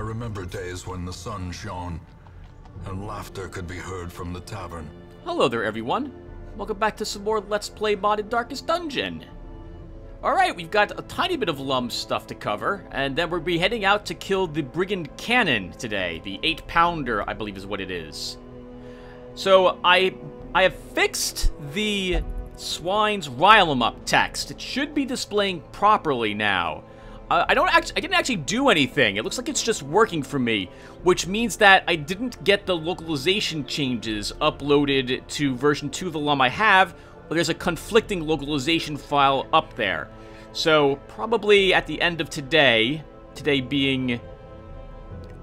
remember days when the sun shone, and laughter could be heard from the tavern. Hello there, everyone. Welcome back to some more Let's Play Modded Darkest Dungeon. Alright, we've got a tiny bit of LUNM stuff to cover, and then we'll be heading out to kill the Brigand Cannon today. The 8-pounder, I believe is what it is. So, I have fixed the Swine's Rile 'em Up text. It should be displaying properly now. I didn't actually do anything. It looks like it's just working for me, which means that I didn't get the localization changes uploaded to version 2 of the LUNM I have, or there's a conflicting localization file up there. So, probably at the end of today being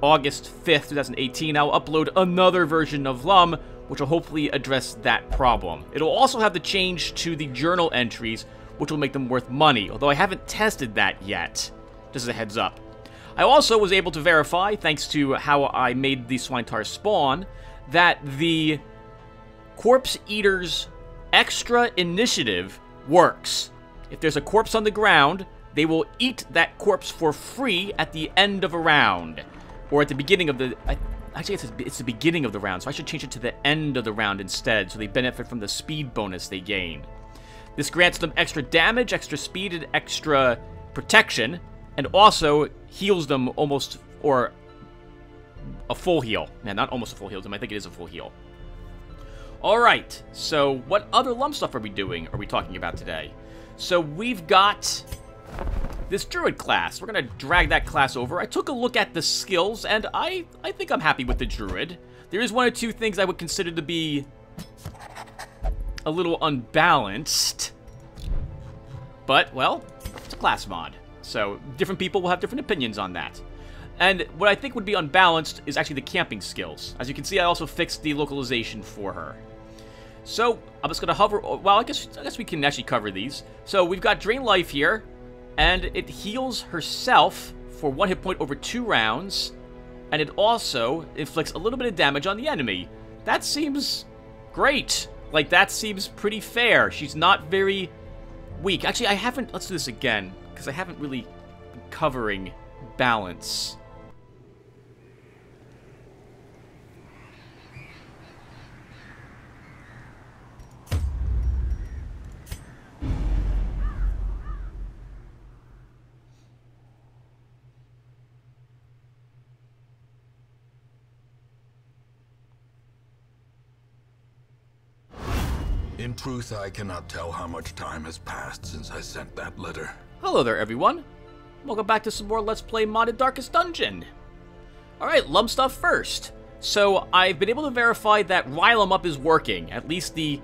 August 5th, 2018, I'll upload another version of LUNM, which will hopefully address that problem. It'll also have the change to the journal entries, which will make them worth money, although I haven't tested that yet. Just as a heads up. I also was able to verify, thanks to how I made the Swinetar spawn, that the Corpse Eater's extra initiative works. If there's a corpse on the ground, they will eat that corpse for free at the end of a round. Or at the beginning of the... Actually, it's the beginning of the round, so I should change it to the end of the round instead, so they benefit from the speed bonus they gain. This grants them extra damage, extra speed, and extra protection, and also heals them almost, or a full heal. Yeah, not almost a full heal, I think it is a full heal. Alright, so what other LUNM stuff are we doing, are we talking about today? So we've got this Druid class. We're going to drag that class over. I took a look at the skills, and I think I'm happy with the Druid. There is one or two things I would consider to be a little unbalanced. But, well, it's a class mod. So, different people will have different opinions on that. And what I think would be unbalanced is actually the camping skills. As you can see, I also fixed the localization for her. So, I'm just going to hover... Well, I guess we can actually cover these. So, we've got Drain Life here, and it heals herself for 1 hit point over 2 rounds, and it also inflicts a little bit of damage on the enemy. That seems great. Like, that seems pretty fair. She's not very weak. Actually, I haven't... Let's do this again, because I haven't really been covering balance. In truth, I cannot tell how much time has passed since I sent that letter. Hello there, everyone. Welcome back to some more Let's Play Modded Darkest Dungeon. Alright, LUNM stuff first. So, I've been able to verify that Rile 'em Up is working. At least the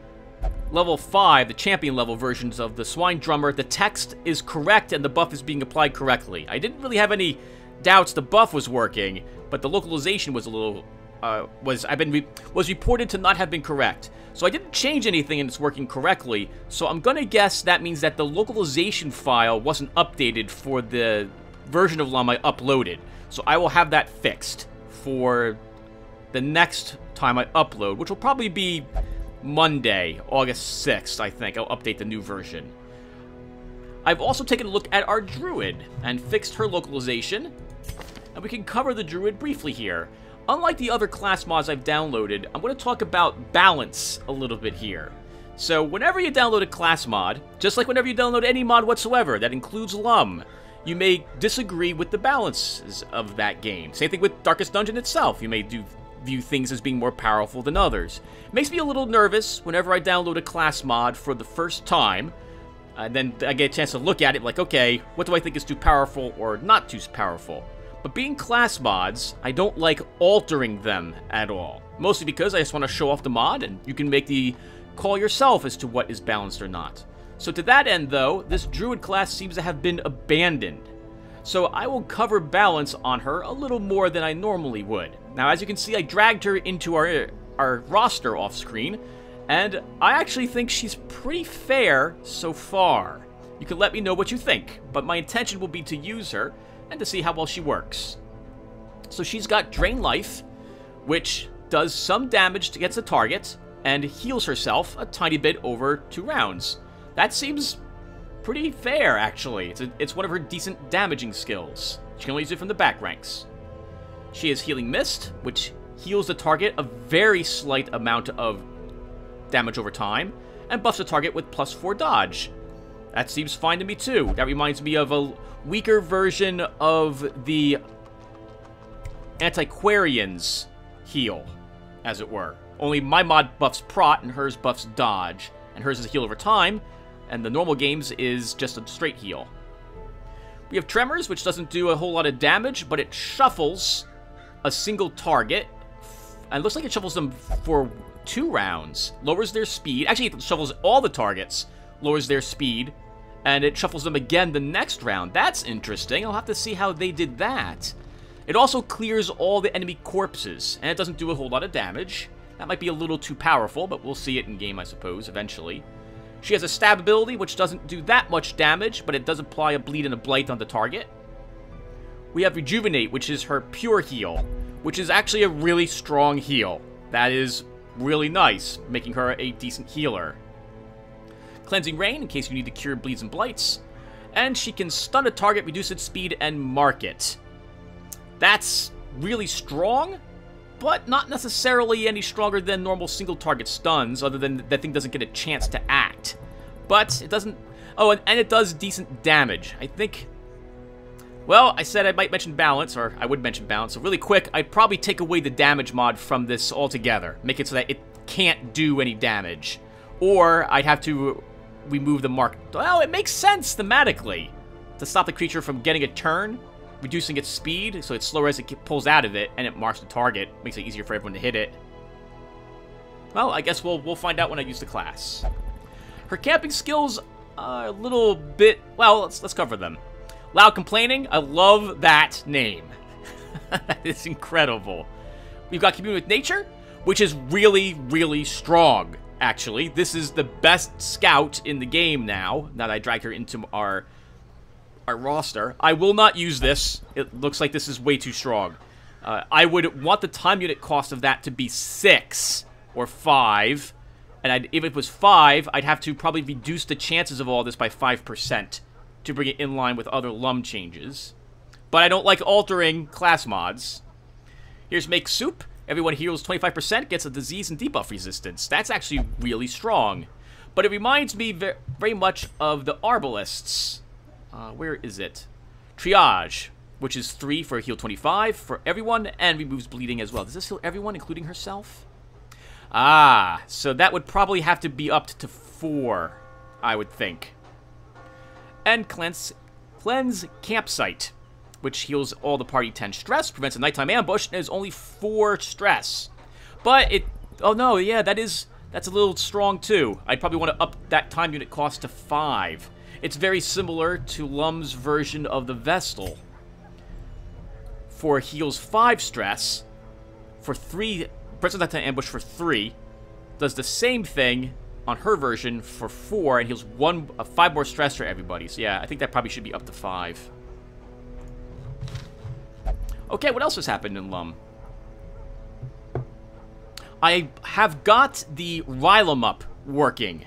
level 5, the champion level versions of the Swine Drummer. The text is correct and the buff is being applied correctly. I didn't really have any doubts the buff was working, but the localization was a little... was reported to not have been correct. So I didn't change anything and it's working correctly. So I'm gonna guess that means that the localization file wasn't updated for the version of LUNM I uploaded. So I will have that fixed for the next time I upload, which will probably be Monday, August 6th, I think. I'll update the new version. I've also taken a look at our Druid and fixed her localization. And we can cover the Druid briefly here. Unlike the other class mods I've downloaded, I'm going to talk about balance a little bit here. So, whenever you download a class mod, just like whenever you download any mod whatsoever that includes LUNM, you may disagree with the balances of that game. Same thing with Darkest Dungeon itself. You may view things as being more powerful than others. It makes me a little nervous whenever I download a class mod for the first time. And then I get a chance to look at it like, okay, what do I think is too powerful or not too powerful? But being class mods, I don't like altering them at all. Mostly because I just want to show off the mod, and you can make the call yourself as to what is balanced or not. So to that end, though, this Druid class seems to have been abandoned. So I will cover balance on her a little more than I normally would. Now, as you can see, I dragged her into our roster off-screen, and I actually think she's pretty fair so far. You can let me know what you think, but my intention will be to use her, and to see how well she works. So she's got Drain Life, which does some damage against the target, and heals herself a tiny bit over 2 rounds. That seems pretty fair, actually. It's one of her decent damaging skills. She can only use it from the back ranks. She has Healing Mist, which heals the target a very slight amount of damage over time, and buffs the target with +4 dodge. That seems fine to me too. That reminds me of a weaker version of the Antiquarian's heal, as it were. Only my mod buffs prot and hers buffs dodge, and hers is a heal over time, and the normal games is just a straight heal. We have Tremors, which doesn't do a whole lot of damage, but it shuffles a single target, and it looks like it shuffles them for 2 rounds. Lowers their speed. Actually, it shuffles all the targets, lowers their speed, and it shuffles them again the next round. That's interesting. I'll have to see how they did that. It also clears all the enemy corpses, and it doesn't do a whole lot of damage. That might be a little too powerful, but we'll see it in game, I suppose, eventually. She has a stab ability, which doesn't do that much damage, but it does apply a bleed and a blight on the target. We have Rejuvenate, which is her pure heal, which is actually a really strong heal. That is really nice, making her a decent healer. Cleansing Rain, in case you need to cure bleeds and blights. And she can stun a target, reduce its speed, and mark it. That's really strong, but not necessarily any stronger than normal single target stuns, other than that thing doesn't get a chance to act. But it doesn't... Oh, and it does decent damage. I think... Well, I said I might mention balance, or I would mention balance, so really quick, I'd probably take away the damage mod from this altogether. Make it so that it can't do any damage. Or I'd have to remove the mark. Well, it makes sense thematically. To stop the creature from getting a turn, reducing its speed, so it's slower as it pulls out of it, and it marks the target. Makes it easier for everyone to hit it. Well, I guess we'll find out when I use the class. Her camping skills are a little bit... Well, let's cover them. Loud Complaining, I love that name. That is incredible. We've got Commune with Nature, which is really, really strong, actually. This is the best scout in the game now that I dragged her into our roster. I will not use this. It looks like this is way too strong. I would want the time unit cost of that to be 6 or 5. And if it was 5, I'd have to probably reduce the chances of all this by 5% to bring it in line with other LUM changes. But I don't like altering class mods. Here's Make Soup. Everyone heals 25%, gets a disease and debuff resistance. That's actually really strong. But it reminds me very much of the Arbalists. Where is it? Triage, which is 3 for heal 25 for everyone, and removes bleeding as well. Does this heal everyone, including herself? Ah, so that would probably have to be up to 4, I would think. And Cleanse Campsite, which heals all the party 10 stress, prevents a nighttime ambush, and is only 4 stress. But it... Oh no, yeah, that's a little strong too. I'd probably want to up that time unit cost to 5. It's very similar to LUM's version of the Vestal. For heals 5 stress, for 3... Prevents a nighttime ambush for 3, does the same thing on her version for 4, and heals 5 more stress for everybody. So yeah, I think that probably should be up to 5. Okay, what else has happened in LUM? I have got the Rylum up working.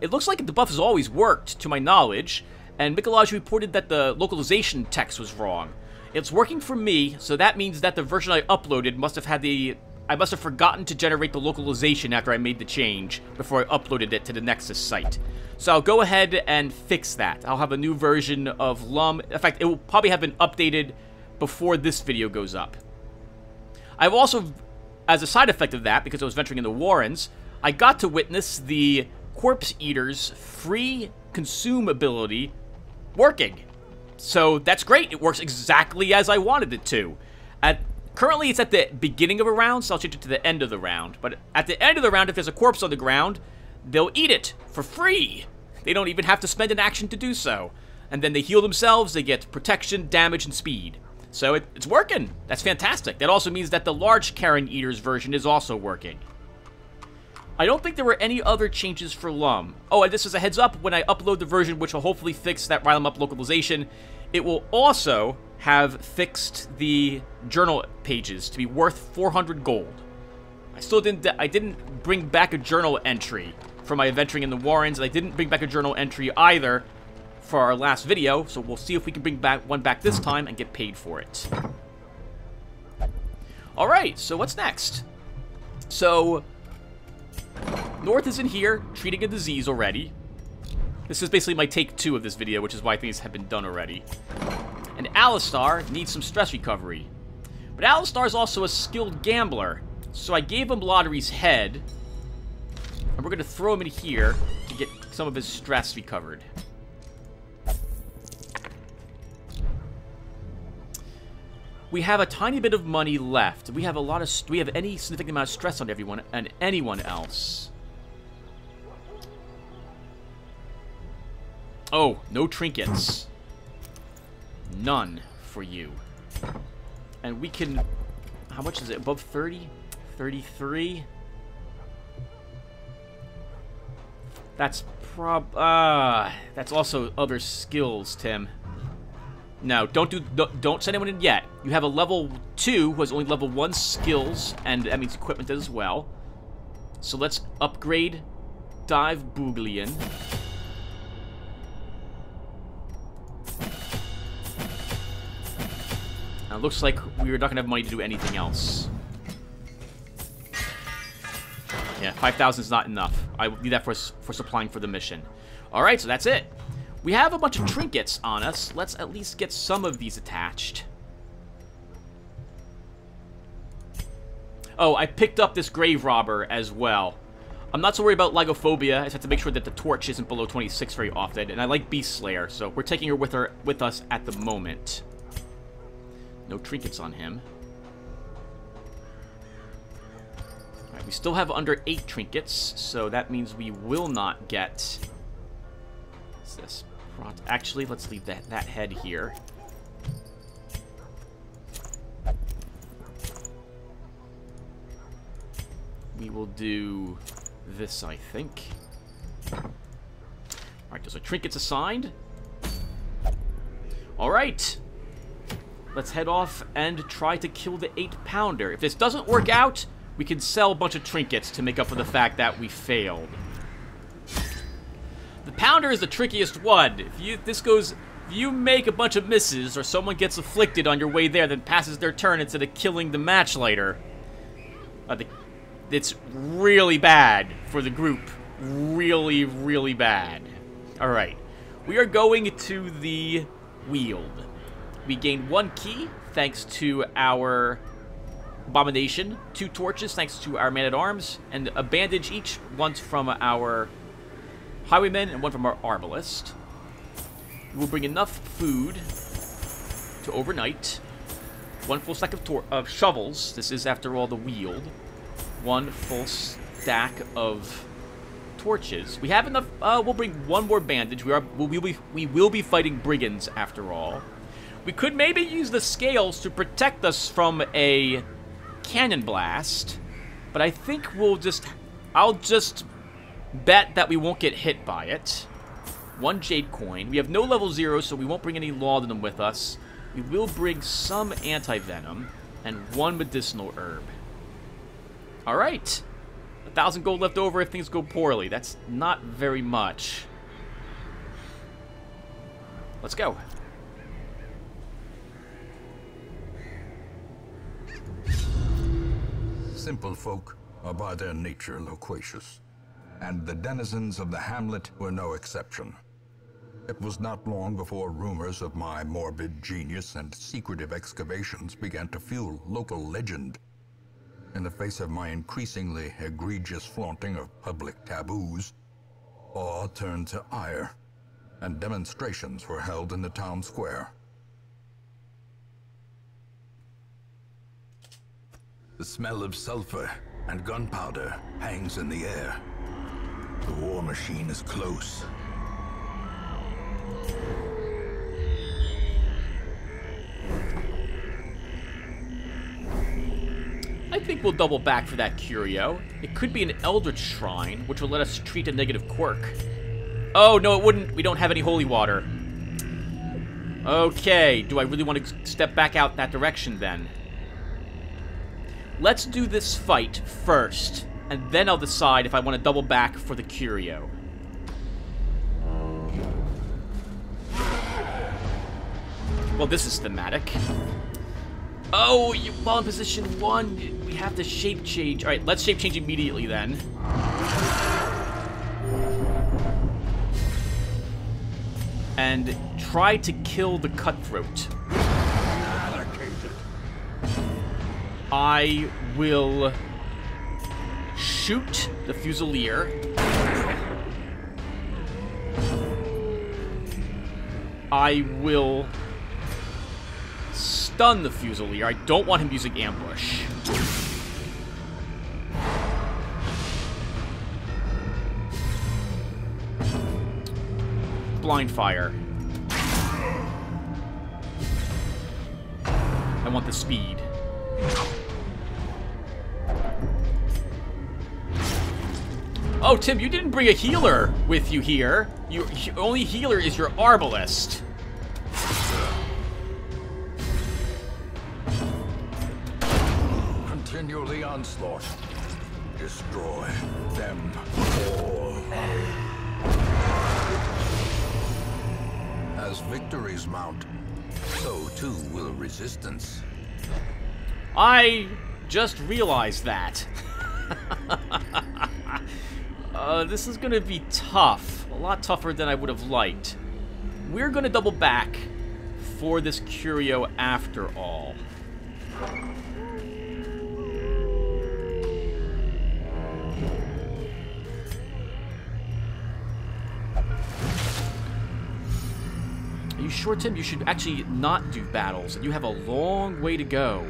It looks like the buff has always worked, to my knowledge, and Michelage reported that the localization text was wrong. It's working for me, so that means that the version I uploaded must have had the... I must have forgotten to generate the localization after I made the change before I uploaded it to the Nexus site. So I'll go ahead and fix that. I'll have a new version of LUM. In fact, it will probably have been updated before this video goes up. I've also, as a side effect of that, because I was venturing in the Warrens, I got to witness the Corpse Eater's free consume ability working. So that's great. It works exactly as I wanted it to. Currently, it's at the beginning of a round, so I'll change it to the end of the round. But at the end of the round, if there's a corpse on the ground, they'll eat it for free. They don't even have to spend an action to do so. And then they heal themselves, they get protection, damage, and speed. So it's working. That's fantastic. That also means that the large Karen Eaters version is also working. I don't think there were any other changes for LUM. Oh, and this is a heads up, when I upload the version which will hopefully fix that Rylum up localization, it will also have fixed the journal pages to be worth 400 gold. I didn't bring back a journal entry for my adventuring in the Warrens, and I didn't bring back a journal entry either for our last video, so we'll see if we can bring one back this time and get paid for it. Alright, so what's next? So, North is in here, treating a disease already. This is basically my take 2 of this video, which is why things have been done already. And Alistar needs some stress recovery. But Alistar is also a skilled gambler, so I gave him Lotaeri's head, and we're going to throw him in here to get some of his stress recovered. We have a tiny bit of money left. We have a lot of... Do we have any significant amount of stress on everyone and anyone else? Oh, no trinkets. None for you. And we can... How much is it? Above 30? 33? That's that's also other skills, Tim. No, don't send anyone in yet. You have a level 2 who has only level 1 skills, and that means equipment as well. So let's upgrade Dive Booglian. Now, it looks like we're not going to have money to do anything else. Yeah, 5,000 is not enough. I will need that for supplying for the mission. Alright, so that's it. We have a bunch of trinkets on us. Let's at least get some of these attached. Oh, I picked up this grave robber as well. I'm not so worried about Lygophobia. I just have to make sure that the torch isn't below 26 very often. And I like Beast Slayer, so we're taking her with us at the moment. No trinkets on him. Alright, we still have under 8 trinkets, so that means we will not get... What's this? Actually, let's leave that head here. We will do this, I think. Alright, those are trinkets assigned. Alright. Let's head off and try to kill the 8-pounder. If this doesn't work out, we can sell a bunch of trinkets to make up for the fact that we failed. The pounder is the trickiest one. If you make a bunch of misses, or someone gets afflicted on your way there, then passes their turn instead of killing the match later, it's really bad for the group. Really, really bad. Alright. We are going to the Weald. We gain 1 key, thanks to our Abomination, 2 torches, thanks to our Man-at-Arms, and a bandage each, one from our Highwaymen and 1 from our Arbalist. We will bring enough food to overnight. 1 full stack of shovels. This is, after all, the Weald. 1 full stack of torches. We have enough. We'll bring 1 more bandage. We will be fighting brigands, after all. We could maybe use the scales to protect us from a cannon blast, but I think I'll just bet that we won't get hit by it. 1 jade coin. We have no level 0, so we won't bring any laudanum with us. We will bring some anti-venom and 1 medicinal herb. Alright. 1,000 gold left over if things go poorly. That's not very much. Let's go. Simple folk are by their nature loquacious, and the denizens of the hamlet were no exception. It was not long before rumors of my morbid genius and secretive excavations began to fuel local legend. In the face of my increasingly egregious flaunting of public taboos, awe turned to ire, and demonstrations were held in the town square. The smell of sulfur and gunpowder hangs in the air. The war machine is close. I think we'll double back for that curio. It could be an Eldritch Shrine, which will let us treat a negative quirk. Oh, no, it wouldn't. We don't have any holy water. Okay, do I really want to step back out that direction, then? Let's do this fight first, and then I'll decide if I want to double back for the curio. Well, this is thematic. Oh, while in position 1, we have to shape change. All right, let's shape change immediately then. And try to kill the cutthroat. I will shoot the Fusilier. I will stun the Fusilier. I don't want him using ambush. Blind fire. I want the speed. Oh, Tim, you didn't bring a healer with you here. Your only healer is your Arbalist. Continue the onslaught. Destroy them all. As victories mount, so too will resistance. I just realized that. This is gonna be tough. A lot tougher than I would have liked. We're gonna double back for this curio after all. Are you sure, Tim? You should actually not do battles. You have a long way to go.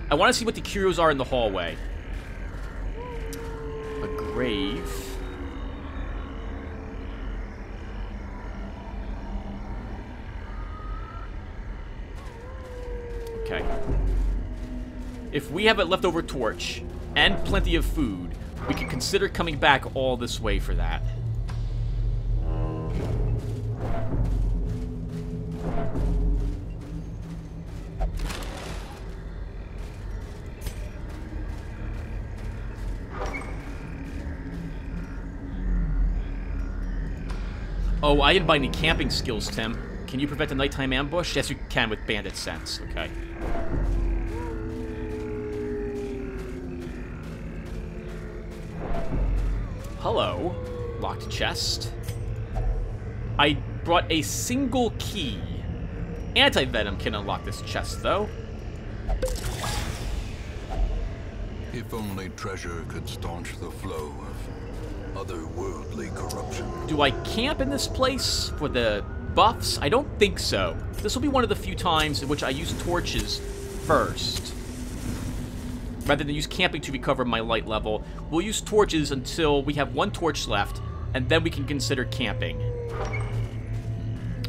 I want to see what the curios are in the hallway. A grave. Okay. If we have a leftover torch and plenty of food, we can consider coming back all this way for that. Oh, I didn't buy any camping skills, Tim. Can you prevent a nighttime ambush? Yes, you can with Bandit Sense. Okay. Hello. Locked chest. I brought a single key. Anti-venom can unlock this chest, though. If only treasure could staunch the flow of otherworldly corruption. Do I camp in this place for the buffs? I don't think so. This will be one of the few times in which I use torches first. Rather than use camping to recover my light level, we'll use torches until we have one torch left, and then we can consider camping.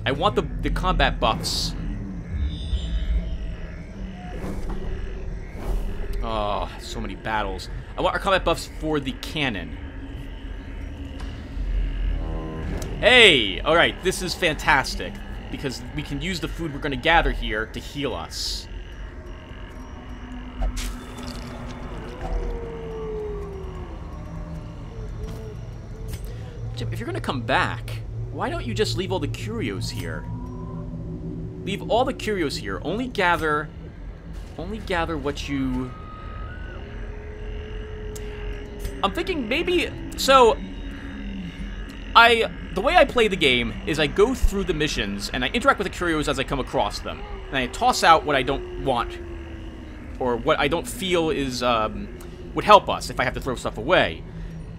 I want the combat buffs. Oh, so many battles. I want our combat buffs for the cannon. Hey! Alright, this is fantastic. Because we can use the food we're going to gather here to heal us. Jim, if you're going to come back, why don't you just leave all the curios here? Leave all the curios here. Only gather what you... I'm thinking maybe... So, the way I play the game is I go through the missions and I interact with the curios as I come across them. And I toss out what I don't want. Or what I don't feel is, would help us if I have to throw stuff away.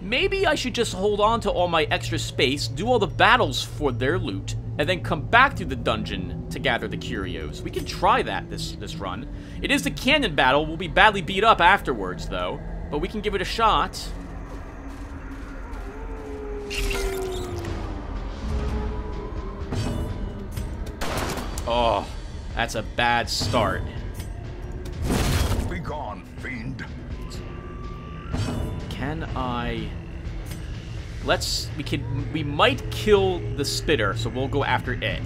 Maybe I should just hold on to all my extra space, do all the battles for their loot, and then come back to the dungeon to gather the curios. We can try that this run. It is the canyon battle. We'll be badly beat up afterwards, though. But we can give it a shot. Oh, that's a bad start. Be gone, fiend. Can I... We might kill the spitter, so we'll go after it.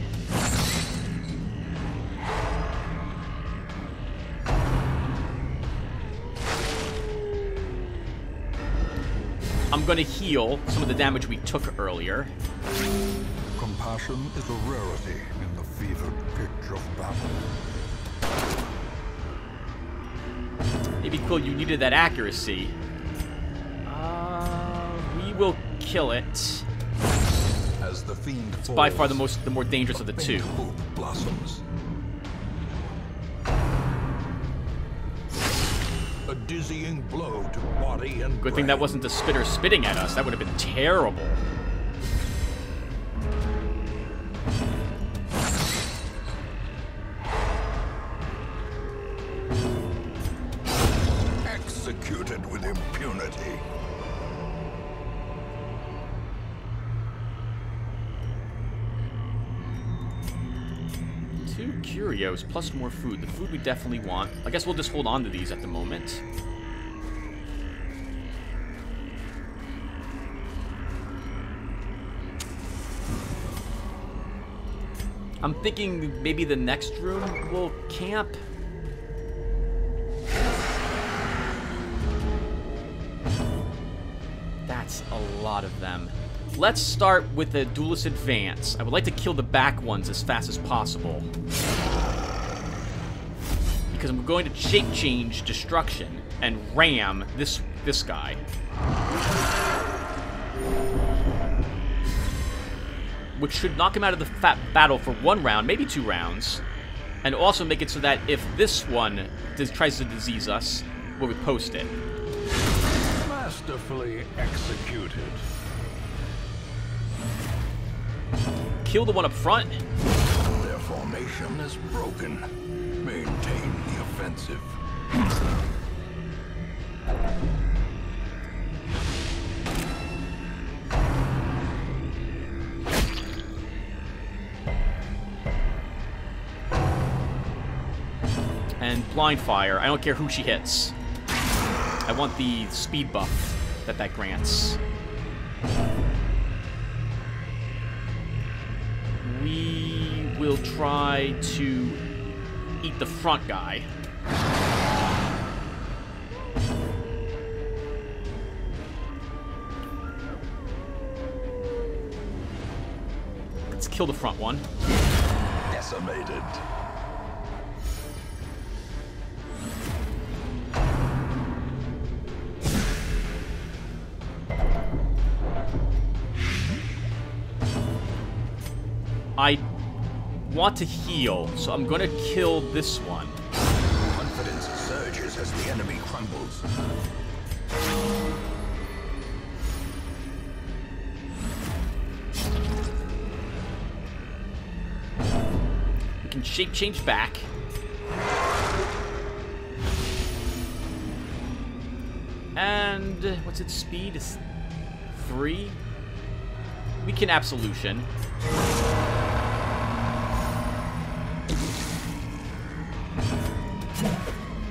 I'm gonna heal some of the damage we took earlier. Compassion is a rarity in the fevered pitch of battle. Maybe, Quill, you needed that accuracy. We will kill it. As the fiend It's by far the more dangerous of the two. Hope blossoms. A dizzying blow to body and Good thing that wasn't the spitter spitting at us. That would have been terrible. Executed with impunity. Two curios plus more food. The food we definitely want. I guess we'll just hold on to these at the moment. I'm thinking maybe the next room will camp. That's a lot of them. Let's start with the Duelist Advance. I would like to kill the back ones as fast as possible. Because I'm going to shape change Destruction and ram this guy. Which should knock him out of the battle for 1 round, maybe 2 rounds. And also make it so that if this one tries to disease us, we'll riposte it. Masterfully executed. Kill the one up front. Their formation is broken. Maintain the offensive. And blind fire. I don't care who she hits. I want the speed buff that grants. We will try to eat the front guy. Let's kill the front one. Decimated. I want to heal, so I'm going to kill this one. Confidence surges as the enemy crumbles. We can shape change back. And what's its speed? It's 3. We can absolution.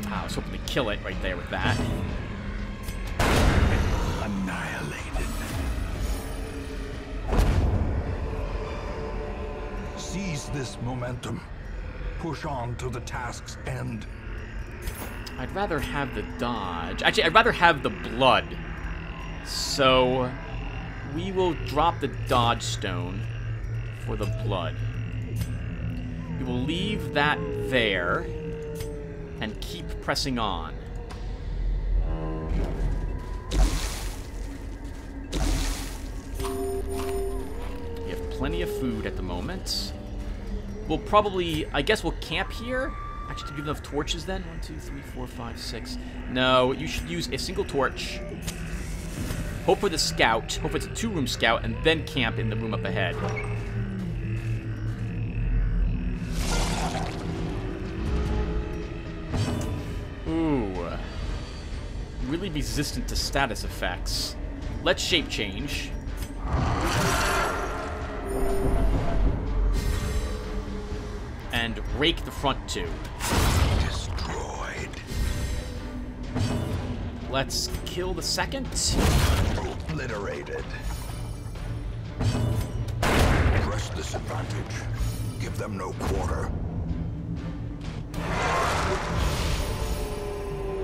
I was hoping to kill it right there with that. Annihilated. Seize this momentum. Push on to the task's end. I'd rather have the dodge. Actually, I'd rather have the blood. So we will drop the dodge stone for the blood. We will leave that there and keep pressing on. We have plenty of food at the moment. We'll probably, I guess we'll camp here. Actually, do we have enough torches then? 1, 2, 3, 4, 5, 6. No, you should use a single torch. Hope for the scout. Hope it's a 2-room scout, and then camp in the room up ahead. Ooh. Really resistant to status effects. Let's shape change. And rake the front 2. Destroyed. Let's kill the second. Obliterated. Press this advantage. Give them no quarter.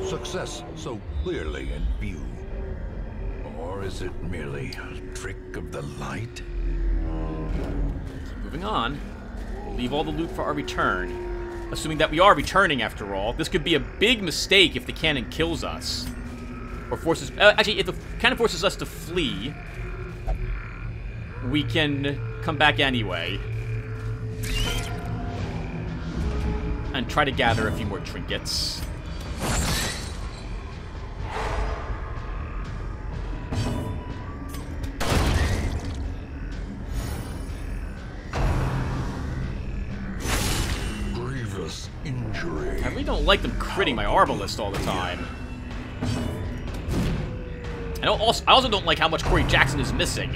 Success so clearly in view. Or is it merely a trick of the light? Moving on. We'll leave all the loot for our return. Assuming that we are returning after all. This could be a big mistake if the cannon kills us. Or forces... actually, if the cannon forces us to flee, we can come back anyway. And try to gather a few more trinkets. Grievous injury. I really don't like them critting my Arbalist all the time. I also don't like how much Corey Jackson is missing.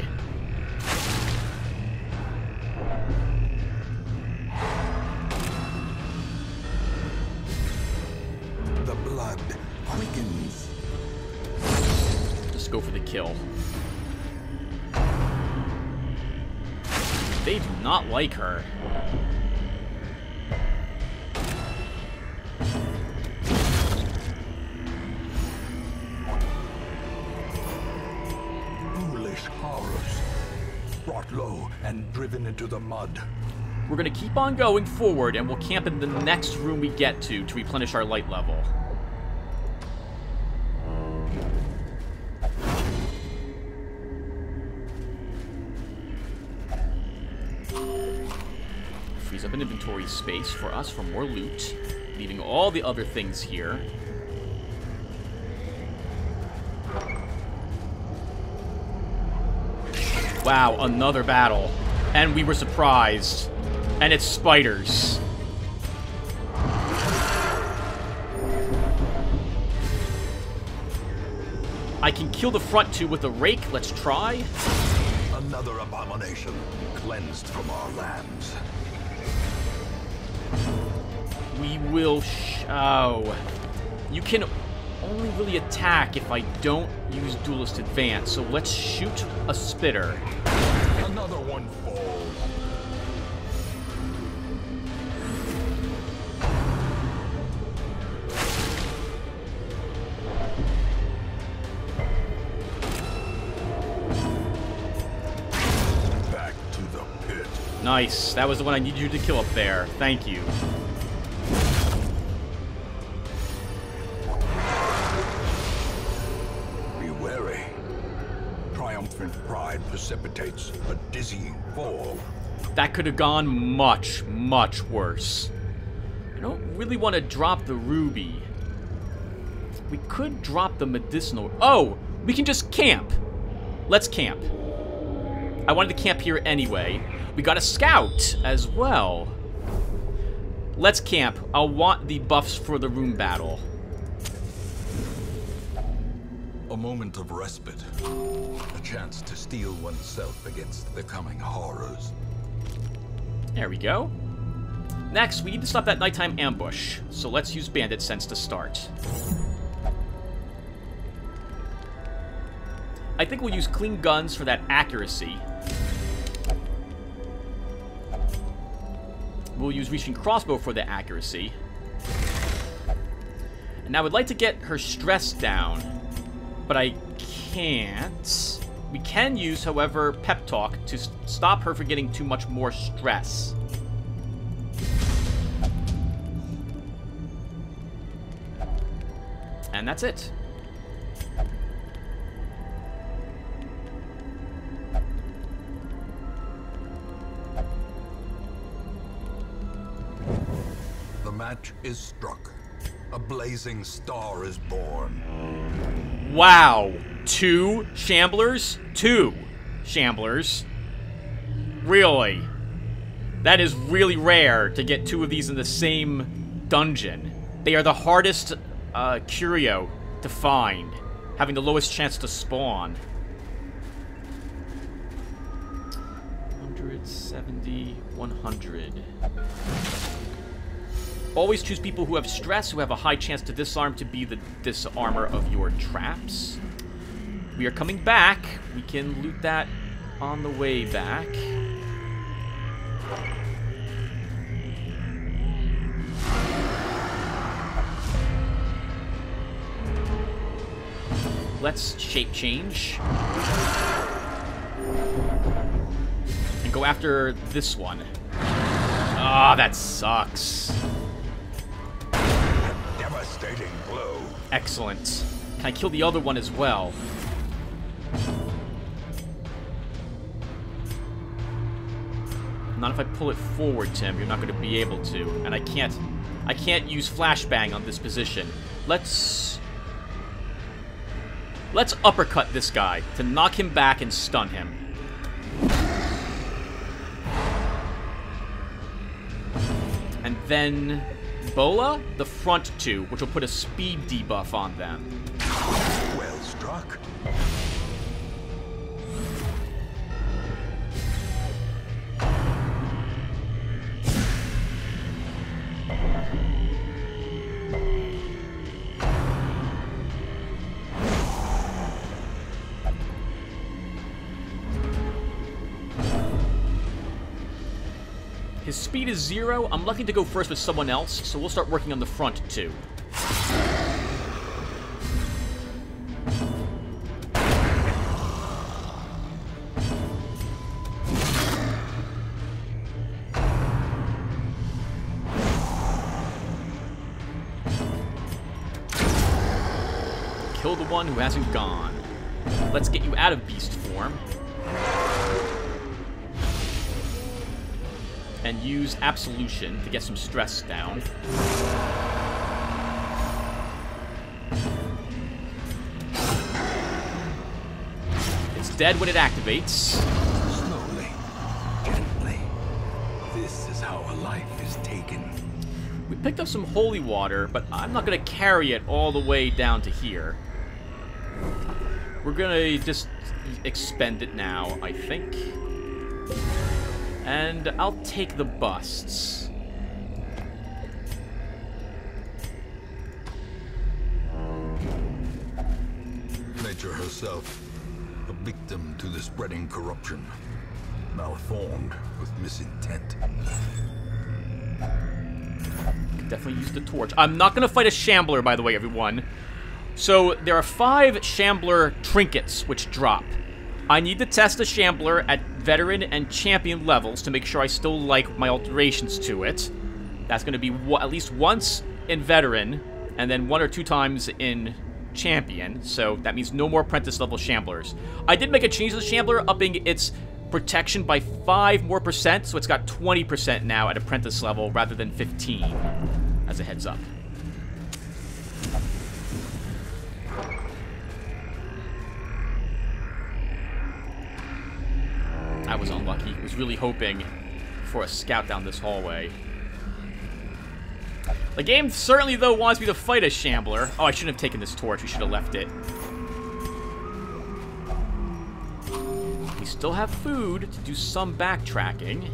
The blood quickens. Just go for the kill. They do not like her. Foolish horrors. Brought low and driven into the mud. We're gonna keep on going forward, and we'll camp in the next room we get to replenish our light level. Frees up an inventory space for us for more loot, leaving all the other things here. Wow, another battle. And we were surprised. And it's spiders. I can kill the front two with a rake. Let's try. Another abomination cleansed from our lands. We will oh. You can only really attack if I don't use Duelist Advance. So let's shoot a spitter. Another one falls. Back to the pit. Nice. That was the one I needed you to kill up there. Thank you. Be wary. Triumphant pride precipitates a dizzying fall. That could have gone much, much worse. I don't really want to drop the ruby. We could drop the medicinal... Oh! We can just camp! Let's camp. I wanted to camp here anyway. We got a scout as well. Let's camp. I'll want the buffs for the room battle. A moment of respite. A chance to steel oneself against the coming horrors. There we go. Next, we need to stop that nighttime ambush. So let's use Bandit Sense to start. I think we'll use Clean Guns for that accuracy. We'll use Reaching Crossbow for the accuracy. And I would like to get her stress down, but I can't. We can use, however, Pep Talk to stop her from getting too much more stress. And that's it. The match is struck. A blazing star is born. Wow. 2 Shamblers? 2 Shamblers. Really? That is really rare to get 2 of these in the same dungeon. They are the hardest curio to find, having the lowest chance to spawn. 170, 100. Always choose people who have stress, who have a high chance to disarm, to be the disarmer of your traps. We are coming back. We can loot that on the way back. Let's shape change. And go after this one. Ah, that sucks. devastating blow. Excellent. Can I kill the other one as well? Not if I pull it forward, Tim. You're not going to be able to. And I can't use flashbang on this position. Let's uppercut this guy to knock him back and stun him. And then Bola, the front two, which will put a speed debuff on them. Well struck. His speed is 0. I'm lucky to go first with someone else, so we'll start working on the front too. Kill the one who hasn't gone. Let's get you out of beast form. And use Absolution to get some stress down. It's dead when it activates. Slowly, gently. This is how a life is taken. We picked up some holy water, but I'm not going to carry it all the way down to here. We're going to just expend it now, I think. And I'll take the busts. Nature herself, a victim to the spreading corruption, malformed with misintent. Definitely use the torch. I'm not going to fight a Shambler, by the way, everyone. So there are 5 Shambler trinkets which drop. I need to test a Shambler at Veteran and Champion levels to make sure I still like my alterations to it. That's going to be at least once in Veteran, and then 1 or 2 times in Champion. So that means no more Apprentice level Shamblers. I did make a change to the Shambler, upping its protection by 5 more %, so it's got 20% now at Apprentice level rather than 15, as a heads up. I was unlucky. I was really hoping for a scout down this hallway. The game certainly, though, wants me to fight a Shambler. Oh, I shouldn't have taken this torch. We should have left it. We still have food to do some backtracking.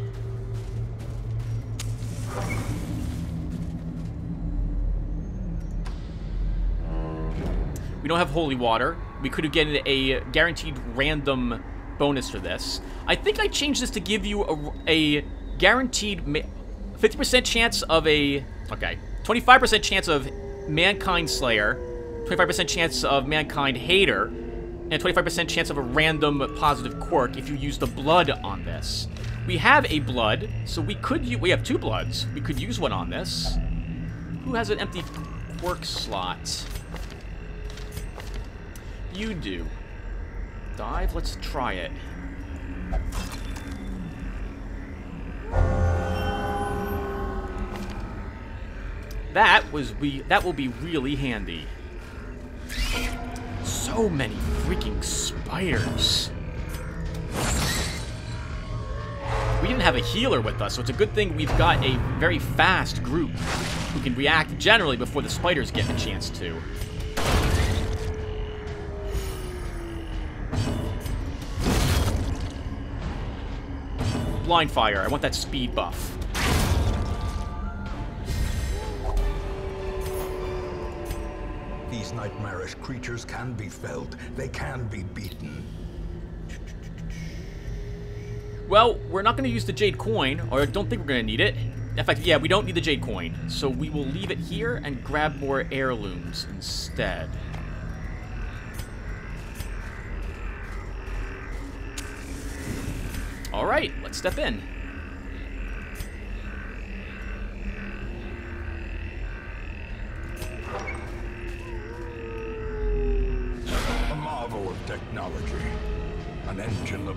We don't have holy water. We could have gotten a guaranteed random bonus for this. I think I changed this to give you a guaranteed 50% chance of a... Okay. 25% chance of Mankind Slayer, 25% chance of Mankind Hater, and 25% chance of a random positive quirk if you use the blood on this. We have a blood, so we could we have 2 bloods. We could use one on this. Who has an empty quirk slot? You do. Dive, let's try it. That will be really handy. So many freaking spiders. We didn't have a healer with us, so it's a good thing we've got a very fast group who can react generally before the spiders get a chance to. Blind fire. I want that speed buff. These nightmarish creatures can be felled. They can be beaten. Well, we're not going to use the Jade Coin, or I don't think we're going to need it. In fact, yeah, we don't need the Jade Coin. So we will leave it here and grab more heirlooms instead. Alright, let's step in.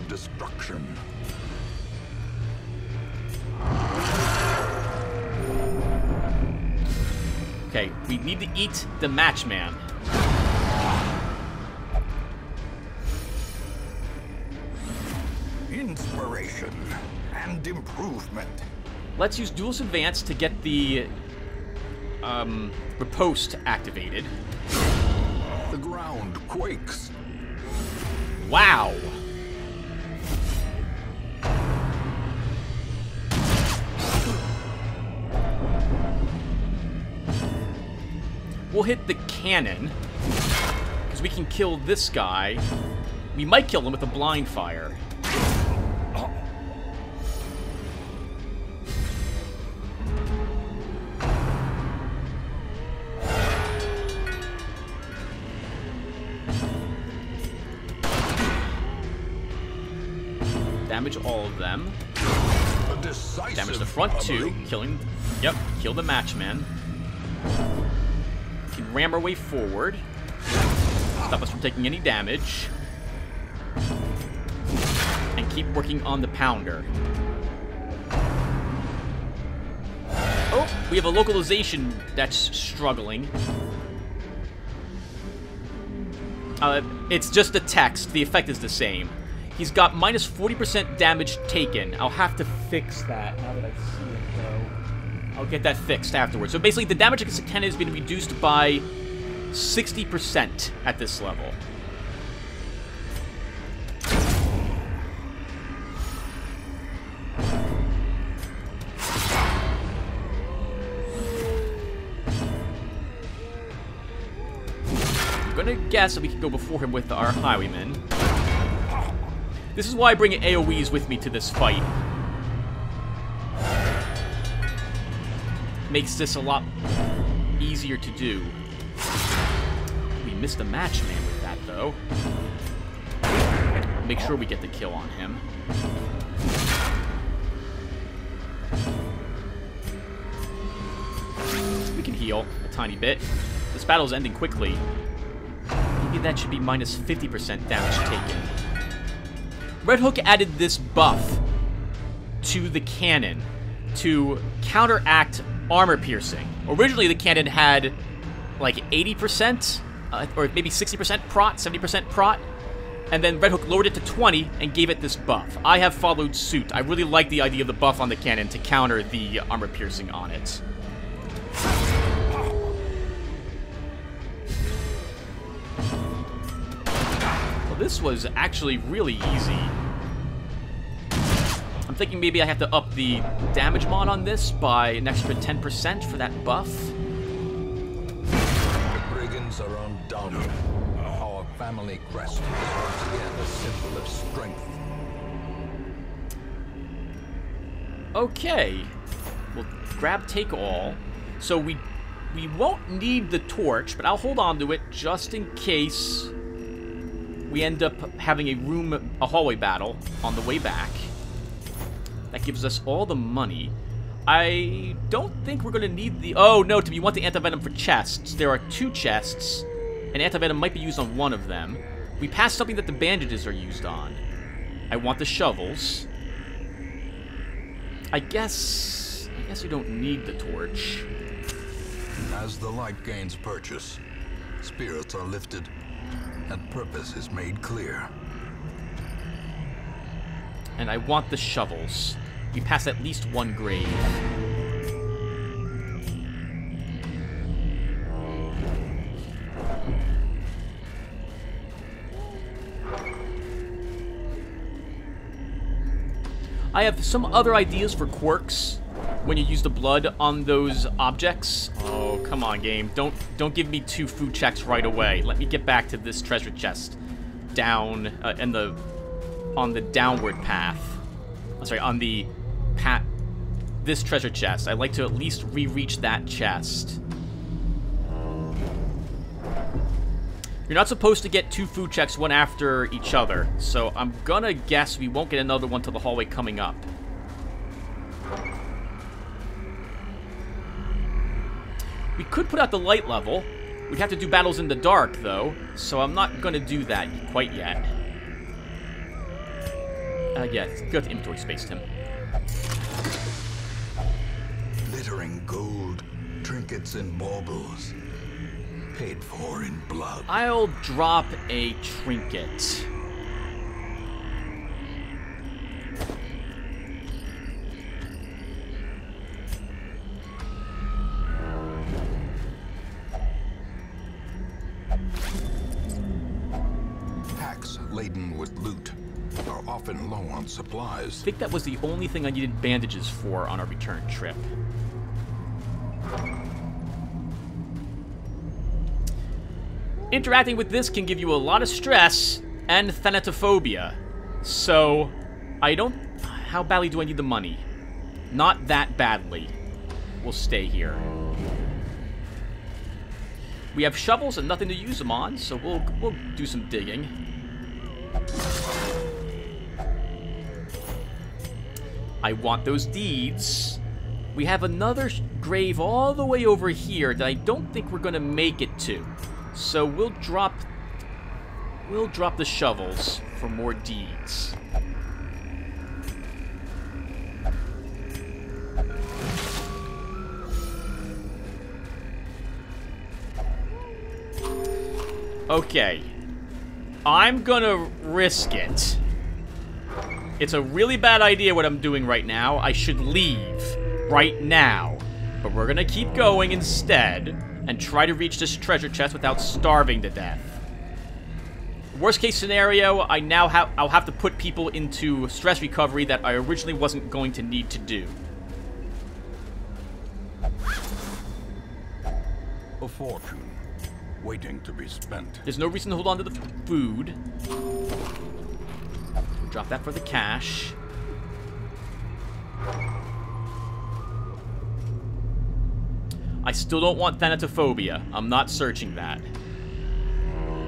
of destruction. Okay, we need to eat the matchman. Inspiration and improvement. Let's use Duelist Advance to get the riposte activated. The ground quakes. Wow. We'll hit the cannon, because we can kill this guy. We might kill him with a blind fire. Damage all of them. Damage the front two. Killing. Yep, kill the matchman. We can ram our way forward. Stop us from taking any damage. And keep working on the pounder. Oh, we have a localization that's struggling. It's just the text. The effect is the same. He's got minus 40% damage taken. I'll have to fix that now that I see it, though. I'll get that fixed afterwards. So basically, the damage against the cannon has been reduced by 60% at this level. I'm gonna guess that we can go before him with our highwaymen. This is why I bring AoEs with me to this fight. Makes this a lot easier to do. We missed a matchman with that, though. Make sure we get the kill on him. We can heal a tiny bit. This battle's ending quickly. Maybe that should be minus 50% damage taken. Red Hook added this buff to the cannon to counteract armor piercing. Originally, the cannon had like 80%, or maybe 60% prot, 70% prot, and then Red Hook lowered it to 20 and gave it this buff. I have followed suit. I really like the idea of the buff on the cannon to counter the armor piercing on it. This was actually really easy. I'm thinking maybe I have to up the damage mod on this by an extra 10% for that buff. The brigands are undone. Our family crest is once again a symbol of strength. Okay. We'll grab take all. So we won't need the torch, but I'll hold on to it just in case we end up having a hallway battle on the way back. That gives us all the money. I don't think we're going to need the... Oh, no, you want the antivenom for chests. There are 2 chests, and antivenom might be used on one of them. We passed something that the bandages are used on. I want the shovels. I guess we don't need the torch. As the light gains purchase, spirits are lifted, and purpose is made clear. And I want the shovels. We passed at least one grave. I have some other ideas for quirks when you use the blood on those objects. Oh, come on, game. Don't give me 2 food checks right away. Let me get back to this treasure chest down on the downward path. I'm sorry, on the path. This treasure chest. I'd like to at least re-reach that chest. You're not supposed to get 2 food checks one after each other, so I'm gonna guess we won't get another one till the hallway coming up. We could put out the light level. We'd have to do battles in the dark, though, so I'm not gonna do that quite yet. Yeah, go to inventory space, Tim. Glittering gold, trinkets and baubles, paid for in blood. I'll drop a trinket. Packs laden with loot are often low on supplies. I think that was the only thing I needed bandages for on our return trip. Interacting with this can give you a lot of stress and thanatophobia. So, I don't... How badly do I need the money? Not that badly. We'll stay here. We have shovels and nothing to use them on, so we'll do some digging. I want those deeds. We have another grave all the way over here that I don't think we're gonna make it to. So we'll drop the shovels for more deeds. Okay. I'm gonna risk it. It's a really bad idea what I'm doing right now. I should leave right now. But we're gonna keep going instead and try to reach this treasure chest without starving to death. Worst case scenario, I'll have to put people into stress recovery that I originally wasn't going to need to do. A fortune waiting to be spent. There's no reason to hold on to the food. We'll drop that for the cash. I still don't want thanatophobia. I'm not searching that.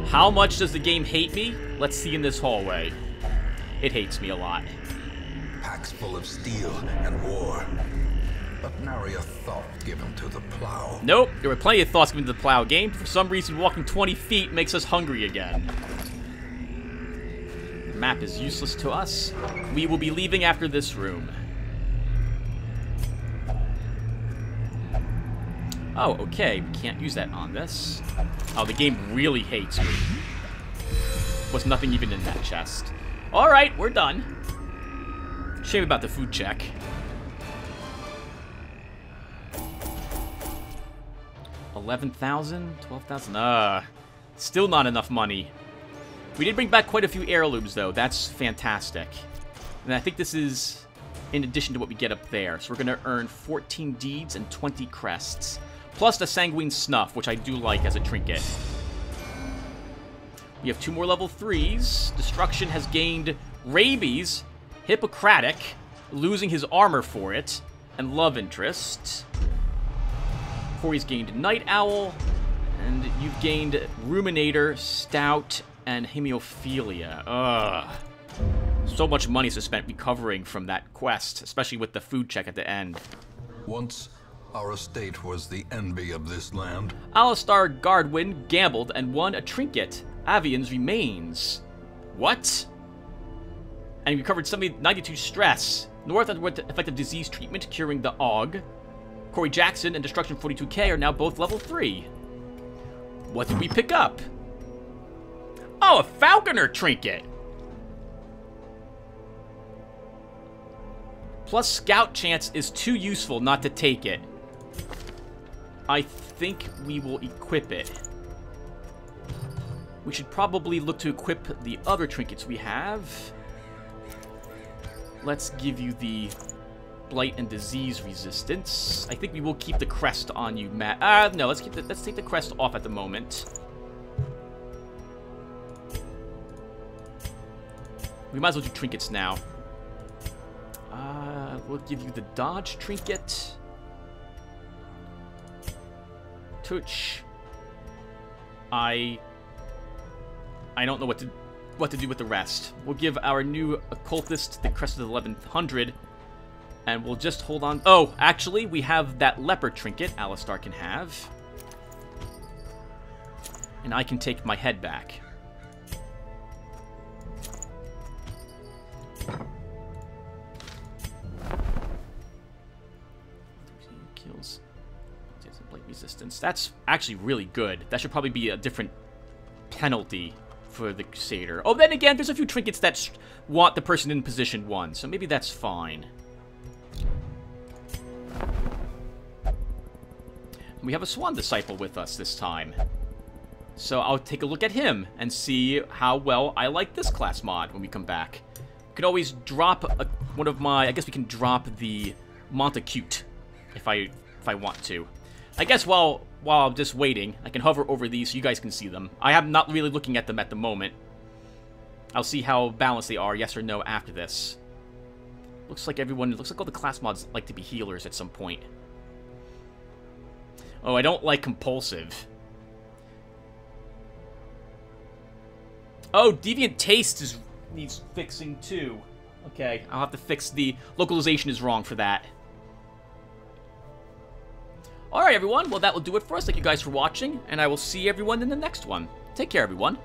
How much does the game hate me? Let's see in this hallway. It hates me a lot. Packs full of steel and war, but nary a thought given to the plow. Nope, there were plenty of thoughts given to the plow game. For some reason, walking 20 feet makes us hungry again. The map is useless to us. We will be leaving after this room. Oh, okay, we can't use that on this. Oh, the game really hates me. Was nothing even in that chest. Alright, we're done. Shame about the food check. 11,000? 12,000? Still not enough money. We did bring back quite a few heirlooms, though. That's fantastic. And I think this is in addition to what we get up there. So we're going to earn 14 deeds and 20 crests. Plus the sanguine snuff, which I do like as a trinket. We have 2 more level 3s. Destruction has gained rabies, Hippocratic, losing his armor for it, and love interest. Corey's gained Night Owl, and you've gained Ruminator, Stout, and Hemophilia. Ugh. So much money is spent recovering from that quest, especially with the food check at the end. Once, our estate was the envy of this land. Alistar Gardwin gambled and won a trinket, Avian's Remains. What? And he recovered 92 stress. North underwent effective disease treatment, curing the AUG. Corey Jackson and Destruction 42K are now both level 3. What did we pick up? Oh, a Falconer trinket! Plus Scout Chance is too useful not to take it. I think we will equip it. We should probably look to equip the other trinkets we have. Let's give you the Blight and Disease Resistance. I think we will keep the crest on you, Matt. No, let's take the crest off at the moment. We might as well do trinkets now. We'll give you the Dodge trinket. Touch. I don't know what to do with the rest. We'll give our new occultist the crest of the 1100, and we'll just hold on. Oh, actually, we have that leopard trinket Alistar can have, and I can take my head back. resistance. That's actually really good. That should probably be a different penalty for the Crusader. Oh, then again, there's a few trinkets that want the person in position 1, so maybe that's fine. We have a Swan Disciple with us this time. So I'll take a look at him and see how well I like this class mod when we come back. We could always drop one of my... I guess we can drop the Montacute if I want to. I guess while I'm just waiting, I can hover over these so you guys can see them. I am not really looking at them at the moment. I'll see how balanced they are, yes or no, after this. Looks like all the class mods like to be healers at some point. Oh, I don't like compulsive. Oh, Deviant Taste needs fixing too. Okay, I'll have to fix the localization is wrong for that. Alright everyone, well that will do it for us. Thank you guys for watching, and I will see everyone in the next one. Take care everyone.